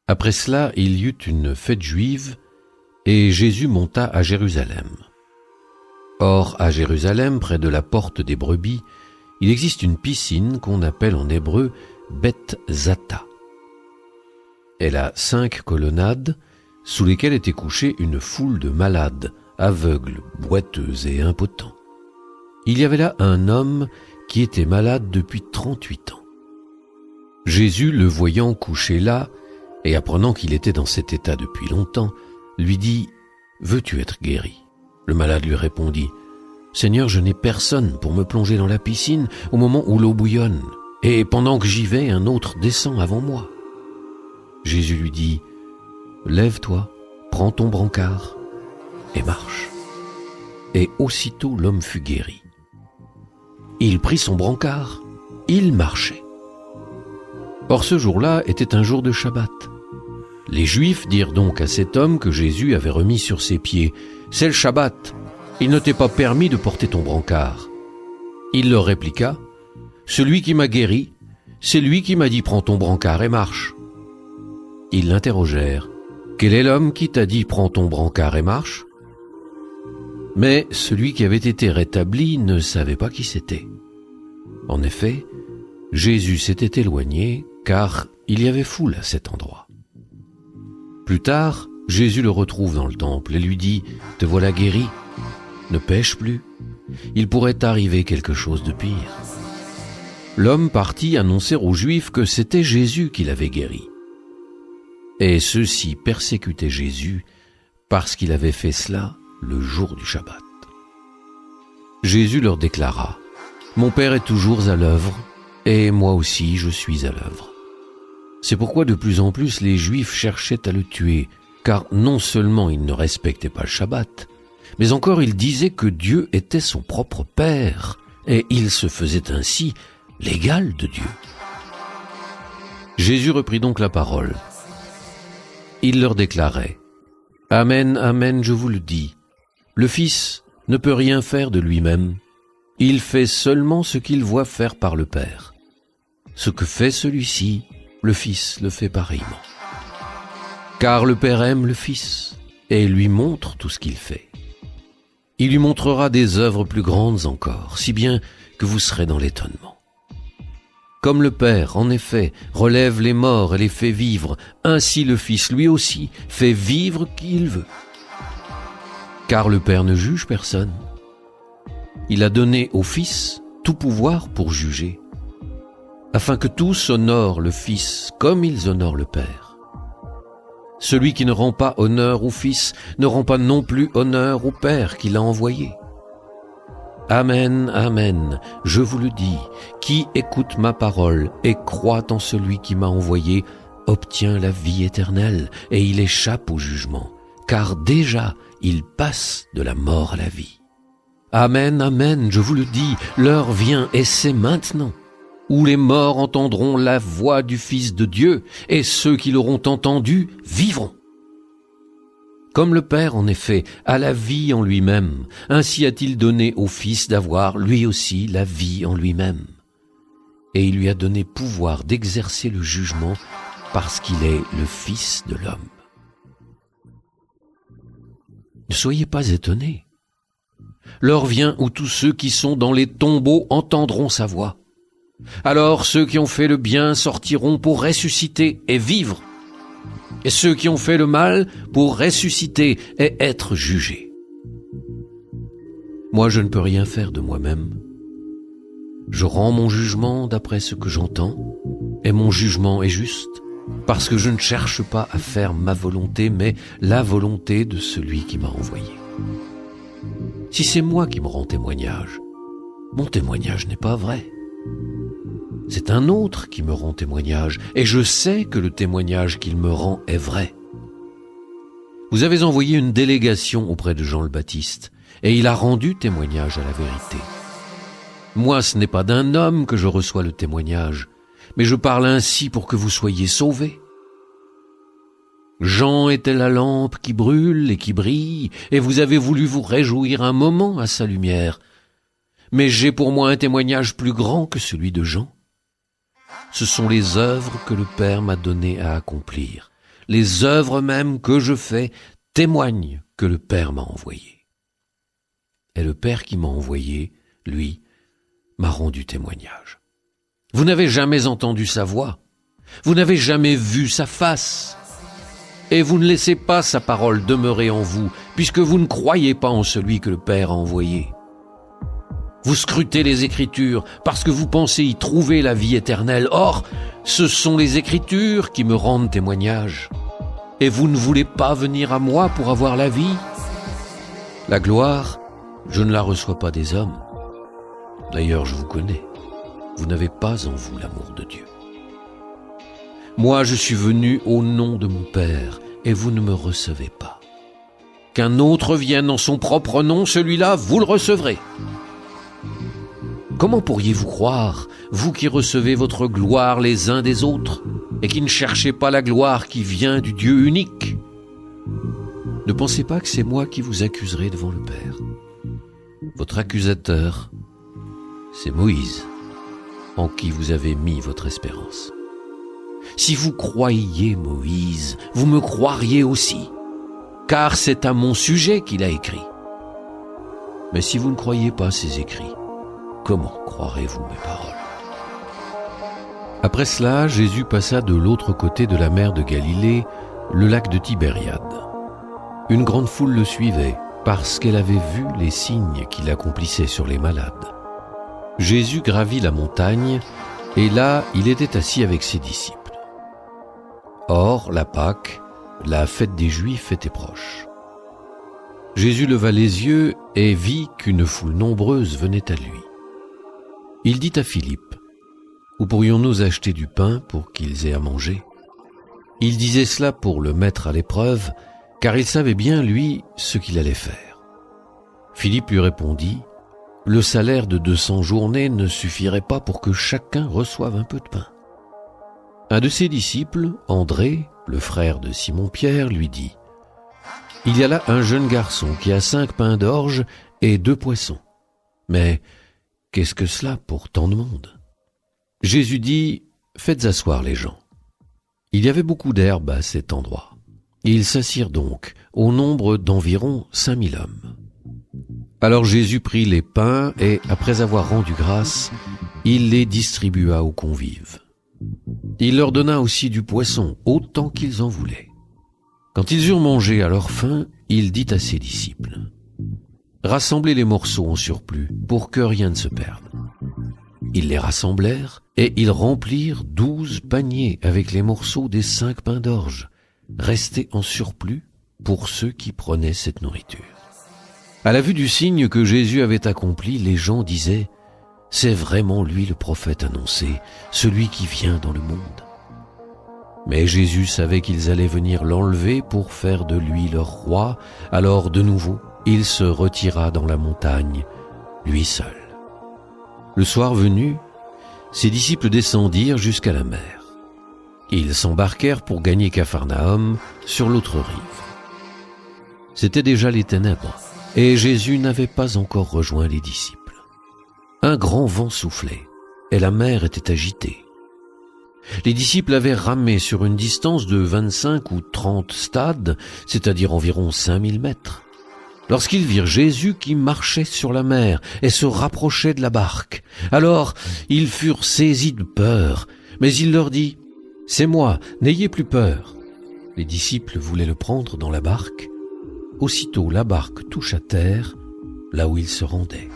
Après cela, il y eut une fête juive, et Jésus monta à Jérusalem. Or, à Jérusalem, près de la porte des brebis, il existe une piscine qu'on appelle en hébreu Beth Zata. Elle a 5 colonnades, sous lesquelles était couchée une foule de malades, aveugles, boiteux et impotents. Il y avait là un homme qui était malade depuis 38 ans. Jésus, le voyant couché là, et apprenant qu'il était dans cet état depuis longtemps, lui dit « Veux-tu être guéri ?» Le malade lui répondit « Seigneur, je n'ai personne pour me plonger dans la piscine au moment où l'eau bouillonne, et pendant que j'y vais, un autre descend avant moi. » Jésus lui dit « Lève-toi, prends ton brancard et marche. » Et aussitôt l'homme fut guéri. Il prit son brancard, il marchait. Or ce jour-là était un jour de Shabbat. Les Juifs dirent donc à cet homme que Jésus avait remis sur ses pieds « C'est le Shabbat, il ne t'est pas permis de porter ton brancard. » Il leur répliqua « Celui qui m'a guéri, c'est lui qui m'a dit « Prends ton brancard et marche. » Ils l'interrogèrent « Quel est l'homme qui t'a dit « Prends ton brancard et marche » ?» Mais celui qui avait été rétabli ne savait pas qui c'était. En effet, Jésus s'était éloigné, car il y avait foule à cet endroit. Plus tard, Jésus le retrouve dans le temple et lui dit « Te voilà guéri, ne pêche plus, il pourrait t'arriver quelque chose de pire. » L'homme partit annoncer aux Juifs que c'était Jésus qui l'avait guéri. Et ceux-ci persécutaient Jésus parce qu'il avait fait cela le jour du Shabbat. Jésus leur déclara « Mon Père est toujours à l'œuvre, et moi aussi je suis à l'œuvre. » C'est pourquoi de plus en plus les Juifs cherchaient à le tuer, car non seulement il ne respectait pas le Shabbat, mais encore il disait que Dieu était son propre Père, et il se faisait ainsi l'égal de Dieu. Jésus reprit donc la parole. Il leur déclarait « Amen, amen, je vous le dis, le Fils ne peut rien faire de lui-même, il fait seulement ce qu'il voit faire par le Père. Ce que fait celui-ci, le Fils le fait pareillement. Car le Père aime le Fils et lui montre tout ce qu'il fait. Il lui montrera des œuvres plus grandes encore, si bien que vous serez dans l'étonnement. Comme le Père, en effet, relève les morts et les fait vivre, ainsi le Fils, lui aussi, fait vivre qui il veut. Car le Père ne juge personne. Il a donné au Fils tout pouvoir pour juger, afin que tous honorent le Fils comme ils honorent le Père. Celui qui ne rend pas honneur au Fils ne rend pas non plus honneur au Père qui l'a envoyé. Amen, amen, je vous le dis, qui écoute ma parole et croit en celui qui m'a envoyé, obtient la vie éternelle et il échappe au jugement, car déjà il passe de la mort à la vie. Amen, amen, je vous le dis, l'heure vient et c'est maintenant, où les morts entendront la voix du Fils de Dieu, et ceux qui l'auront entendu vivront. Comme le Père, en effet, a la vie en lui-même, ainsi a-t-il donné au Fils d'avoir, lui aussi, la vie en lui-même. Et il lui a donné pouvoir d'exercer le jugement, parce qu'il est le Fils de l'homme. Ne soyez pas étonnés. L'heure vient où tous ceux qui sont dans les tombeaux entendront sa voix. Alors ceux qui ont fait le bien sortiront pour ressusciter et vivre, et ceux qui ont fait le mal pour ressusciter et être jugés. Moi, je ne peux rien faire de moi-même. Je rends mon jugement d'après ce que j'entends, et mon jugement est juste, parce que je ne cherche pas à faire ma volonté, mais la volonté de celui qui m'a envoyé. Si c'est moi qui me rends témoignage, mon témoignage n'est pas vrai. C'est un autre qui me rend témoignage, et je sais que le témoignage qu'il me rend est vrai. Vous avez envoyé une délégation auprès de Jean le Baptiste, et il a rendu témoignage à la vérité. Moi, ce n'est pas d'un homme que je reçois le témoignage, mais je parle ainsi pour que vous soyez sauvés. Jean était la lampe qui brûle et qui brille, et vous avez voulu vous réjouir un moment à sa lumière. Mais j'ai pour moi un témoignage plus grand que celui de Jean. Ce sont les œuvres que le Père m'a donné à accomplir. les œuvres mêmes que je fais témoignent que le Père m'a envoyé. Et le Père qui m'a envoyé, lui, m'a rendu témoignage. Vous n'avez jamais entendu sa voix, vous n'avez jamais vu sa face, et vous ne laissez pas sa parole demeurer en vous, puisque vous ne croyez pas en celui que le Père a envoyé. Vous scrutez les Écritures parce que vous pensez y trouver la vie éternelle. Or, ce sont les Écritures qui me rendent témoignage. Et vous ne voulez pas venir à moi pour avoir la vie? La gloire, je ne la reçois pas des hommes. D'ailleurs, je vous connais. Vous n'avez pas en vous l'amour de Dieu. Moi, je suis venu au nom de mon Père, et vous ne me recevez pas. Qu'un autre vienne en son propre nom, celui-là, vous le recevrez. Comment pourriez-vous croire, vous qui recevez votre gloire les uns des autres, et qui ne cherchez pas la gloire qui vient du Dieu unique? Ne pensez pas que c'est moi qui vous accuserai devant le Père. Votre accusateur, c'est Moïse, en qui vous avez mis votre espérance. Si vous croyiez Moïse, vous me croiriez aussi, car c'est à mon sujet qu'il a écrit. Mais si vous ne croyez pas ses écrits, comment croirez-vous mes paroles? Après cela, Jésus passa de l'autre côté de la mer de Galilée, le lac de Tibériade. Une grande foule le suivait, parce qu'elle avait vu les signes qu'il accomplissait sur les malades. Jésus gravit la montagne, et là, il était assis avec ses disciples. Or, la Pâque, la fête des Juifs, était proche. Jésus leva les yeux et vit qu'une foule nombreuse venait à lui. Il dit à Philippe, « Où pourrions-nous acheter du pain pour qu'ils aient à manger ?» Il disait cela pour le mettre à l'épreuve, car il savait bien, lui, ce qu'il allait faire. Philippe lui répondit, « Le salaire de 200 journées ne suffirait pas pour que chacun reçoive un peu de pain. » Un de ses disciples, André, le frère de Simon-Pierre, lui dit, « Il y a là un jeune garçon qui a 5 pains d'orge et 2 poissons. Mais qu'est-ce que cela pour tant de monde ?» Jésus dit, « Faites asseoir les gens. » Il y avait beaucoup d'herbe à cet endroit. Ils s'assirent donc, au nombre d'environ 5000 hommes. Alors Jésus prit les pains et, après avoir rendu grâce, il les distribua aux convives. Il leur donna aussi du poisson, autant qu'ils en voulaient. Quand ils eurent mangé à leur faim, il dit à ses disciples, « Rassemblez les morceaux en surplus, pour que rien ne se perde. » Ils les rassemblèrent, et ils remplirent 12 paniers avec les morceaux des 5 pains d'orge, restés en surplus pour ceux qui prenaient cette nourriture. À la vue du signe que Jésus avait accompli, les gens disaient, « C'est vraiment lui le prophète annoncé, celui qui vient dans le monde. » Mais Jésus savait qu'ils allaient venir l'enlever pour faire de lui leur roi, alors de nouveau, il se retira dans la montagne, lui seul. Le soir venu, ses disciples descendirent jusqu'à la mer. Ils s'embarquèrent pour gagner Capharnaüm sur l'autre rive. C'étaient déjà les ténèbres, et Jésus n'avait pas encore rejoint les disciples. Un grand vent soufflait, et la mer était agitée. Les disciples avaient ramé sur une distance de 25 ou 30 stades, c'est-à-dire environ 5000 mètres, lorsqu'ils virent Jésus qui marchait sur la mer et se rapprochait de la barque. Alors ils furent saisis de peur, mais il leur dit, « C'est moi, n'ayez plus peur. » Les disciples voulaient le prendre dans la barque. Aussitôt la barque touche à terre, là où il se rendait.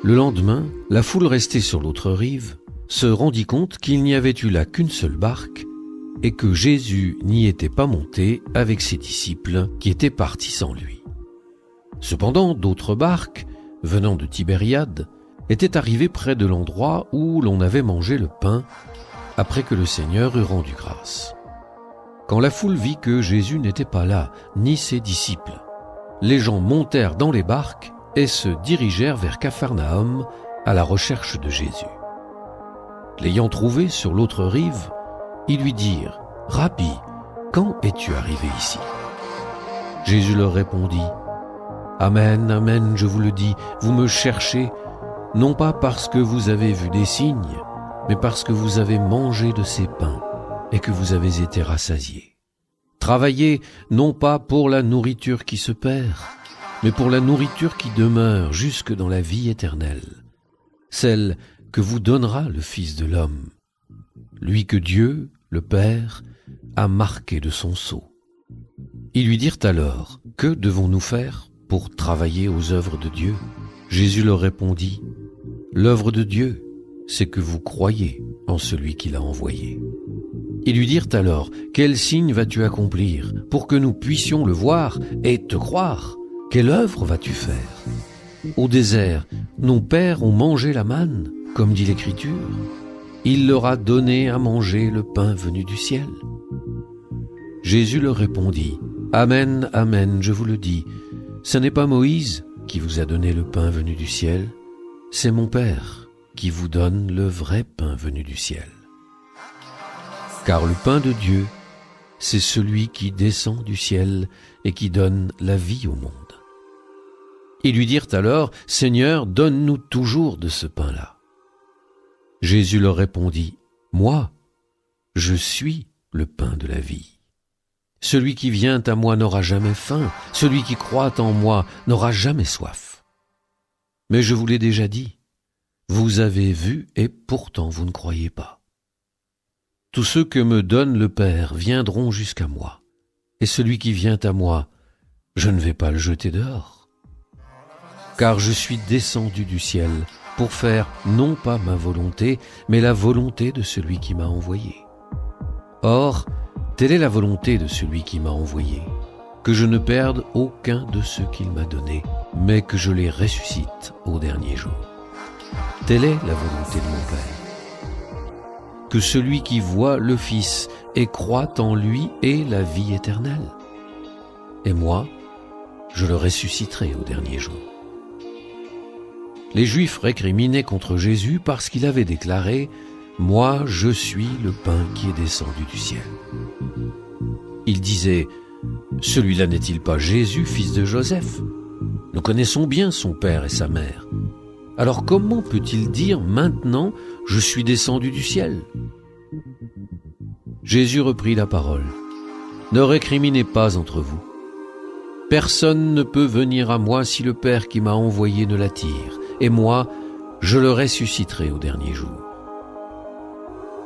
Le lendemain, la foule restée sur l'autre rive se rendit compte qu'il n'y avait eu là qu'une seule barque et que Jésus n'y était pas monté avec ses disciples qui étaient partis sans lui. Cependant, d'autres barques, venant de Tibériade, étaient arrivées près de l'endroit où l'on avait mangé le pain après que le Seigneur eut rendu grâce. Quand la foule vit que Jésus n'était pas là, ni ses disciples, les gens montèrent dans les barques et se dirigèrent vers Capharnaüm à la recherche de Jésus. L'ayant trouvé sur l'autre rive, ils lui dirent, « Rabbi, quand es-tu arrivé ici ?» Jésus leur répondit, « Amen, amen, je vous le dis, vous me cherchez, non pas parce que vous avez vu des signes, mais parce que vous avez mangé de ces pains. et que vous avez été rassasiés. Travaillez non pas pour la nourriture qui se perd, mais pour la nourriture qui demeure jusque dans la vie éternelle, celle que vous donnera le Fils de l'homme, lui que Dieu, le Père, a marqué de son sceau. Ils lui dirent alors, « Que devons-nous faire pour travailler aux œuvres de Dieu ?» Jésus leur répondit, « L'œuvre de Dieu, c'est que vous croyez en celui qui l'a envoyé. » Ils lui dirent alors, « Quel signe vas-tu accomplir pour que nous puissions le voir et te croire? Quelle œuvre vas-tu faire? Au désert, nos pères ont mangé la manne, comme dit l'Écriture. Il leur a donné à manger le pain venu du ciel. » Jésus leur répondit, « Amen, amen, je vous le dis, ce n'est pas Moïse qui vous a donné le pain venu du ciel, c'est mon Père qui vous donne le vrai pain venu du ciel. Car le pain de Dieu, c'est celui qui descend du ciel et qui donne la vie au monde. » Ils lui dirent alors, « Seigneur, donne-nous toujours de ce pain-là. » Jésus leur répondit, « Moi, je suis le pain de la vie. Celui qui vient à moi n'aura jamais faim, celui qui croit en moi n'aura jamais soif. Mais je vous l'ai déjà dit, vous avez vu et pourtant vous ne croyez pas. Tous ceux que me donne le Père viendront jusqu'à moi, et celui qui vient à moi, je ne vais pas le jeter dehors. Car je suis descendu du ciel pour faire non pas ma volonté, mais la volonté de celui qui m'a envoyé. Or, telle est la volonté de celui qui m'a envoyé, que je ne perde aucun de ceux qu'il m'a donnés, mais que je les ressuscite au dernier jour. Telle est la volonté de mon Père. Que celui qui voit le Fils et croit en lui ait la vie éternelle. Et moi, je le ressusciterai au dernier jour. Les Juifs récriminaient contre Jésus parce qu'il avait déclaré « Moi, je suis le pain qui est descendu du ciel. » Ils disaient « Celui-là n'est-il pas Jésus, fils de Joseph? Nous connaissons bien son père et sa mère. Alors comment peut-il dire maintenant « Je suis descendu du ciel » Jésus reprit la parole. « Ne récriminez pas entre vous. Personne ne peut venir à moi si le Père qui m'a envoyé ne l'attire, et moi, je le ressusciterai au dernier jour.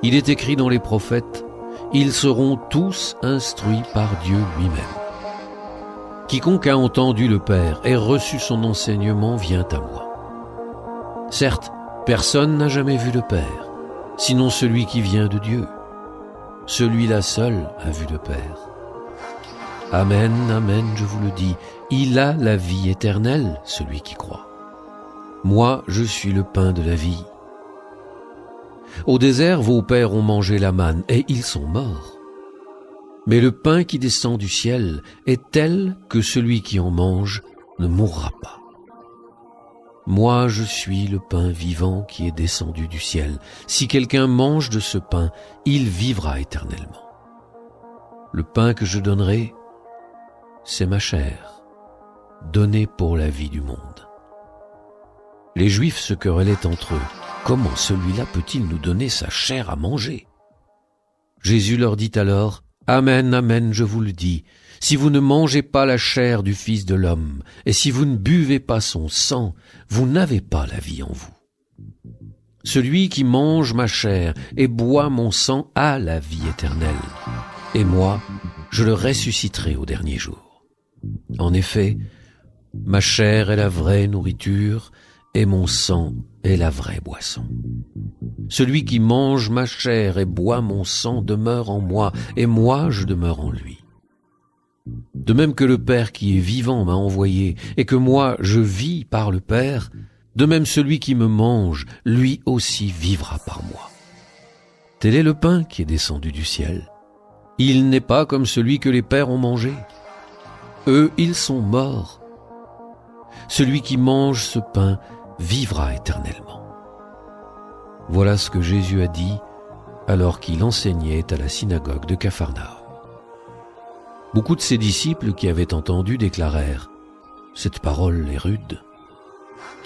Il est écrit dans les prophètes, ils seront tous instruits par Dieu lui-même. Quiconque a entendu le Père et reçu son enseignement vient à moi. Certes, personne n'a jamais vu le Père, sinon celui qui vient de Dieu. Celui-là seul a vu le Père. Amen, amen, je vous le dis, il a la vie éternelle, celui qui croit. Moi, je suis le pain de la vie. Au désert, vos pères ont mangé la manne, et ils sont morts. Mais le pain qui descend du ciel est tel que celui qui en mange ne mourra pas. Moi, je suis le pain vivant qui est descendu du ciel. Si quelqu'un mange de ce pain, il vivra éternellement. Le pain que je donnerai, c'est ma chair, donnée pour la vie du monde. » Les Juifs se querellaient entre eux. Comment celui-là peut-il nous donner sa chair à manger? Jésus leur dit alors, « Amen, amen, je vous le dis, si vous ne mangez pas la chair du Fils de l'homme, et si vous ne buvez pas son sang, vous n'avez pas la vie en vous. Celui qui mange ma chair et boit mon sang a la vie éternelle, et moi, je le ressusciterai au dernier jour. En effet, ma chair est la vraie nourriture, et mon sang est la vraie boisson. Celui qui mange ma chair et boit mon sang demeure en moi, et moi je demeure en lui. De même que le Père qui est vivant m'a envoyé, et que moi je vis par le Père, de même celui qui me mange, lui aussi vivra par moi. Tel est le pain qui est descendu du ciel. Il n'est pas comme celui que les pères ont mangé. Eux, ils sont morts. Celui qui mange ce pain vivra éternellement. » Voilà ce que Jésus a dit alors qu'il enseignait à la synagogue de Capharnaüm. Beaucoup de ses disciples qui avaient entendu déclarèrent « Cette parole est rude.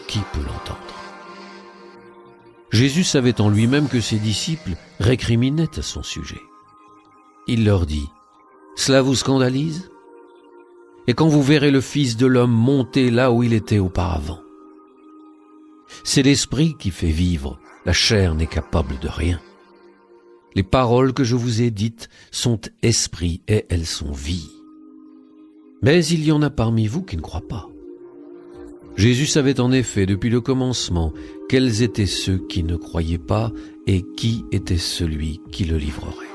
Qui peut l'entendre ?» Jésus savait en lui-même que ses disciples récriminaient à son sujet. Il leur dit, « Cela vous scandalise ? Et quand vous verrez le Fils de l'homme monter là où il était auparavant. C'est l'Esprit qui fait vivre, la chair n'est capable de rien. Les paroles que je vous ai dites sont esprit et elles sont vie. Mais il y en a parmi vous qui ne croient pas. » Jésus savait en effet depuis le commencement quels étaient ceux qui ne croyaient pas et qui était celui qui le livrerait.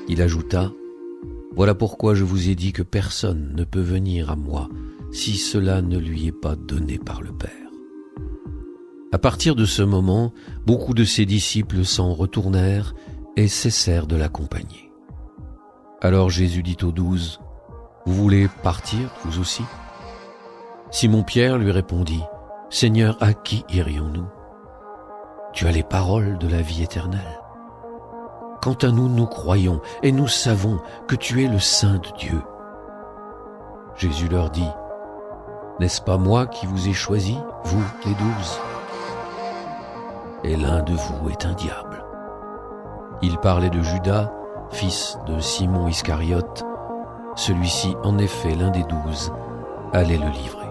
Il ajouta, « Voilà pourquoi je vous ai dit que personne ne peut venir à moi si cela ne lui est pas donné par le Père. » À partir de ce moment, beaucoup de ses disciples s'en retournèrent et cessèrent de l'accompagner. Alors Jésus dit aux 12, « Vous voulez partir, vous aussi ?» Simon-Pierre lui répondit, « Seigneur, à qui irions-nous ? Tu as les paroles de la vie éternelle. Quant à nous, nous croyons et nous savons que tu es le Saint de Dieu. » Jésus leur dit, « N'est-ce pas moi qui vous ai choisis, vous les 12 ? Et l'un de vous est un diable. » Il parlait de Judas, fils de Simon Iscariote. Celui-ci, en effet, l'un des 12, allait le livrer.